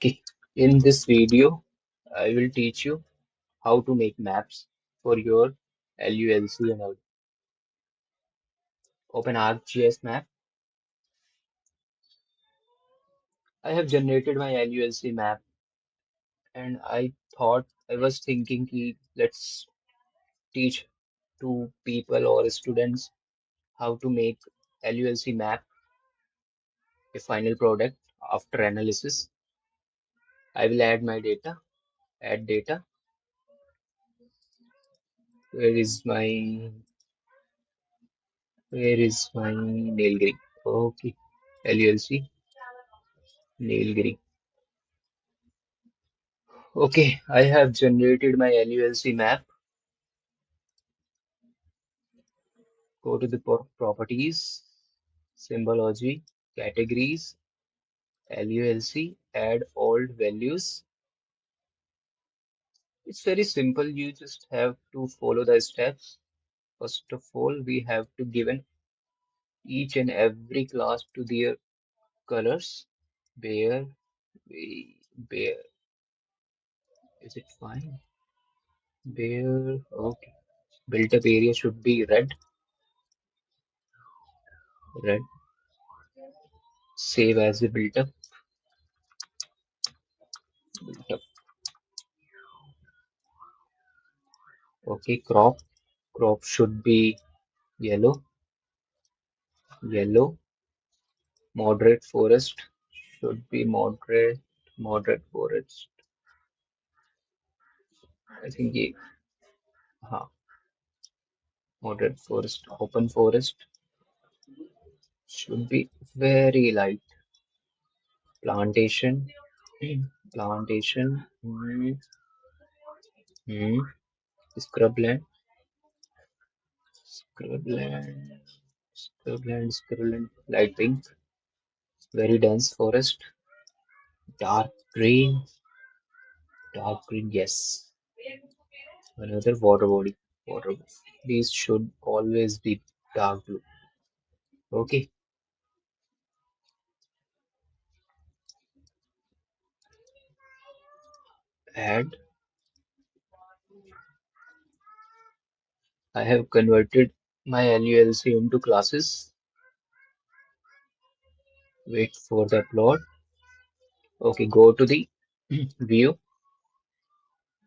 Okay. In this video, I will teach you how to make maps for your LULC and all. Open ArcGIS map. I have generated my LULC map and I was thinking ki let's teach to people or students how to make LULC map a final product after analysis. I will add my data, add data. Where is my Nilgiri? Okay, LULC Nilgiri. Okay, I have generated my LULC map. Go to the properties, symbology, categories, LULC, add old values. It's very simple. You just have to follow the steps. First of all, we have to given each and every class to their colors. Bear, bear, is it fine? Bear, okay. Built up area should be red, red. Save as a built up. Okay, crop should be yellow, yellow. Moderate forest should be moderate forest. I think ये हाँ moderate forest. Open forest should be very light. Plantation, plantation. Hmm. Scrubland, scrubland, scrubland. Light pink. Very dense forest. Dark green, dark green. Yes. Another water body. Water. These should always be dark blue. Okay. Add. I have converted my LULC into classes. Wait for the plot. Okay, go to the view,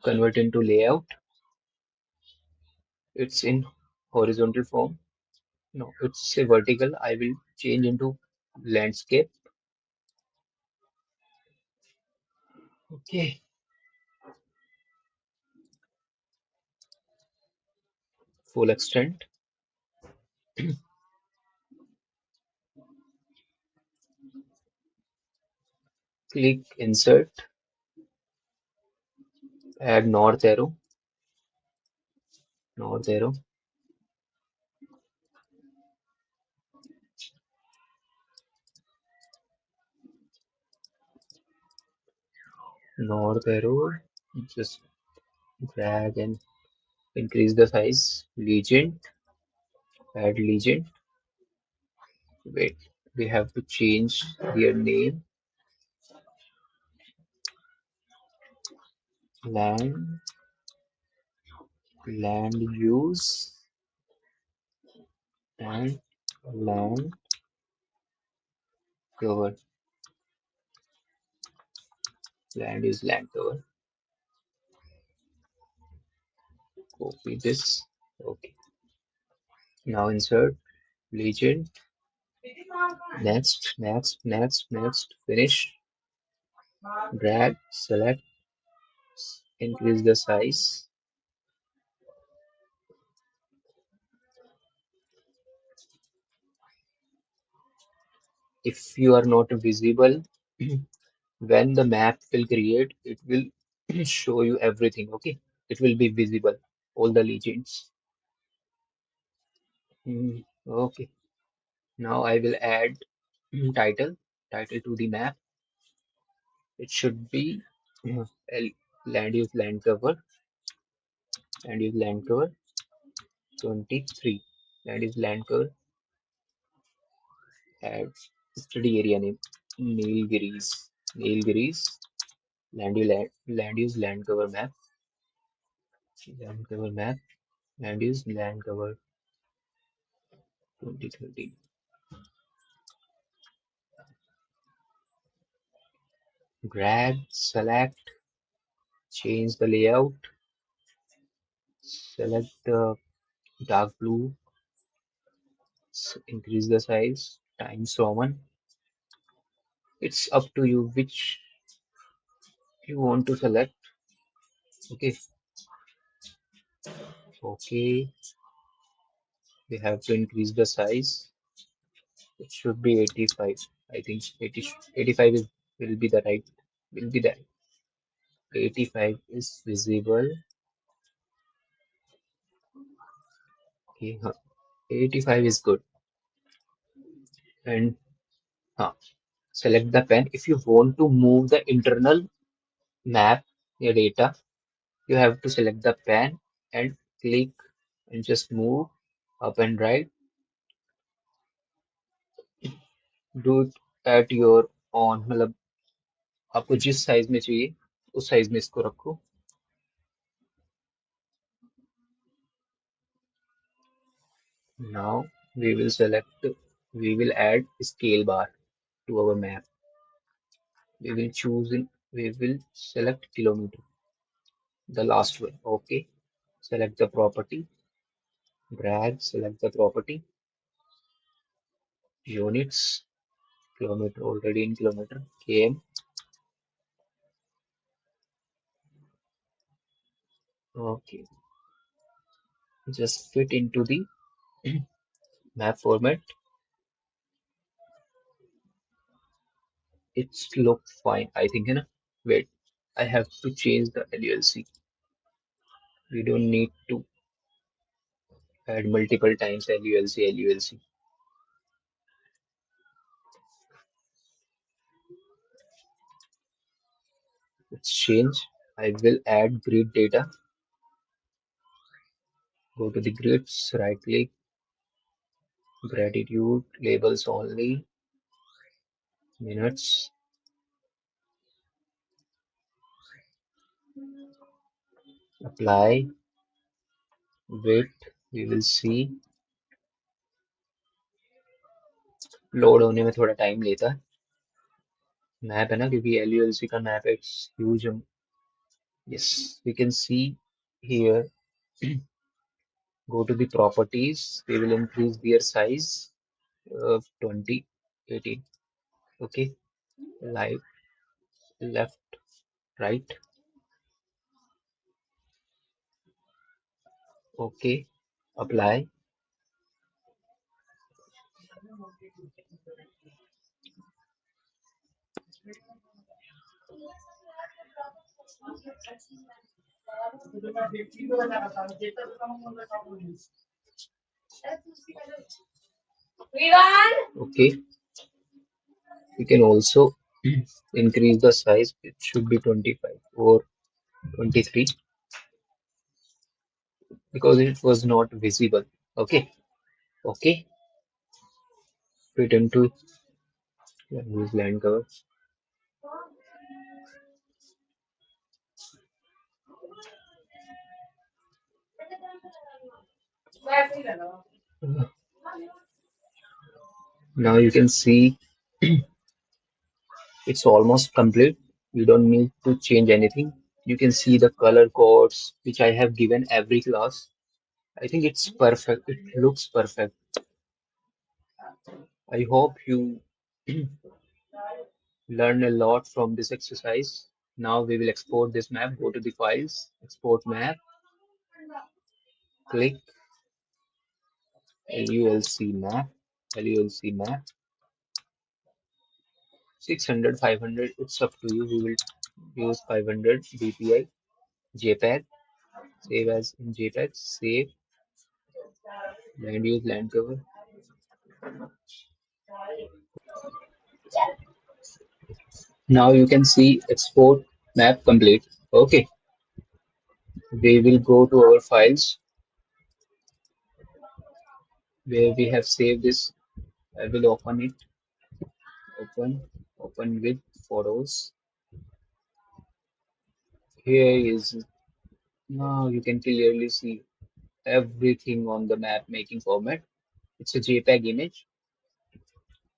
convert into layout. It's in horizontal form. No, it's a vertical. I will change into landscape. Okay, full extent. Click insert, add north arrow, north arrow. Just drag and increase the size. Legend, add legend. Wait, we have to change their name. Land, land use, and land cover. Land is land cover. Copy this. Okay. Now insert legend. Next. Finish. Drag, select, increase the size. If you are not visible, when the map will create, it will show you everything. Okay. It will be visible. All the legends. Okay. Now I will add title, title to the map. It should be L- land use land cover, land use land cover 23. Land use land cover, add study area name Nilgiris. Nilgiris. land cover map, land cover map, land use land cover 2013. Drag, select, change the layout, select the dark blue, increase the size, times Roman. It's up to you which you want to select. Okay, okay, we have to increase the size. It should be 85. I think 85 will be the right, will be the 85 is visible. Okay, 85 is good. And select the pen. If you want to move the internal map, your data, you have to select the pen and click and just move up and right. Do it at your own. मतलब आपको जिस size में चाहिए उस size में इसको रखो. Now we will add scale bar to our map. We will select kilometer, the last one. Okay. Select the property, drag, select the property, units, kilometer, already in kilometer, km. Okay. Just fit into the map format. It's look fine, I think, है ना? Wait, I have to change the LULC. We don't need to add multiple times LULC. Let's change. I will add grid data. Go to the grids, right click, gratitude, labels only, minutes, apply, wait, we will see. Load होने में थोड़ा time लेता है. Map है ना, क्योंकि LULC का map है, it's huge. Yes, we can see here. Go to the properties. We will increase their size of 2018. Okay, right, left, right. Okay, apply. Okay, we can also increase the size. It should be 25 or 23 because it was not visible. Okay, okay, fit into use land cover. Now you can see it's almost complete. You don't need to change anything. You can see the color codes which I have given every class. I think it's perfect. It looks perfect. I hope you learn a lot from this exercise. Now we will export this map. Go to the files, export map, click LULC map, LULC map, 600, 500. It's up to you. We will use 500 DPI, JPEG, save as in JPEG, save, land use, land cover. Now you can see export map complete. Okay, we will go to our files where we have saved this. I will open it. Open, open with photos. Here is now you can clearly see everything on the map making format. It's a JPEG image.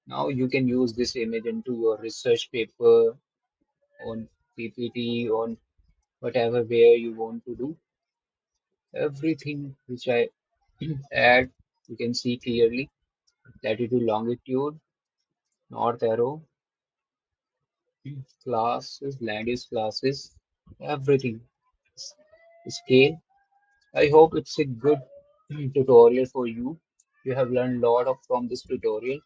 Now you can use this image into your research paper, on PPT, on whatever where you want to do. Everything which I add, you can see clearly. Latitude, longitude, north arrow, classes, land use classes, everything. Scale. I hope it's a good tutorial for you. You have learned a lot of from this tutorial.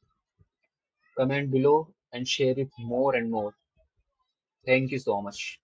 Comment below and share it more and more. Thank you so much.